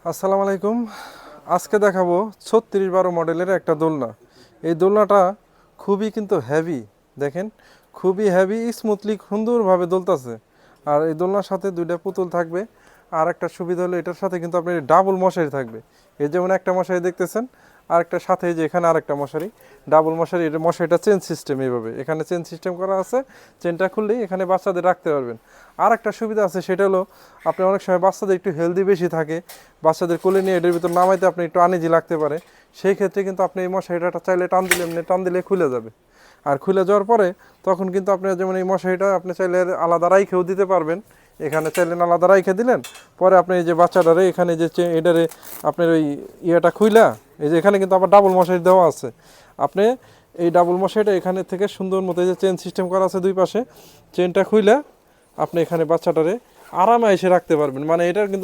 আসসালামু আলাইকুম। আজকে দেখাবো 3612 মডেলের একটা দোলনা। এই দোলনাটা খুবই কিন্তু হেভি, দেখেন খুবই হেভি, স্মুথলি সুন্দরভাবে দোলতাছে। আর এই দোলনার সাথে দুইটা পুতুল থাকবে। আর একটা সুবিধা হলো এটার সাথে কিন্তু আপনার ডাবল মশারি থাকবে। এই যেমন একটা মশারি দেখতেছেন, আর একটা সাথে যে এখানে আরেকটা মশারি, ডাবল মশারি। এটা মশারিটা চেন সিস্টেম, এইভাবে এখানে চেন সিস্টেম করা আছে। চেনটা খুললেই এখানে বাচ্চাদের রাখতে পারবেন। আর একটা সুবিধা আছে, সেটা হলো আপনি অনেক সময় বাচ্চাদের একটু হেলদি বেশি থাকে, বাচ্চাদের কোলে নিয়ে এটার ভিতর নামাইতে আপনি একটু আনইজি লাগতে পারে। সেই ক্ষেত্রে কিন্তু আপনি এই মশারিটা চাইলে টান দিলে এমনি টান দিলে খুলে যাবে। আর খুলে যাওয়ার পরে তখন কিন্তু আপনি যেমন এই মশারিটা আপনি চাইলে আলাদা রাইখেও দিতে পারবেন। এখানে চাইলেন আলাদা রাইখে দিলেন, পরে আপনি এই যে বাচ্চাটারে এখানে যে এটারে আপনার ওই ইয়েটা খুইলা, এই যে এখানে কিন্তু আবার ডাবল মশারি দেওয়া আছে। আপনি এই ডাবল মশারিটা এখানে থেকে সুন্দর মতো যে চেন সিস্টেম করা আছে দুই পাশে, চেনটা খুইলা আপনি এখানে বাচ্চাটারে আরামে এসে রাখতে পারবেন। মানে এটার কিন্তু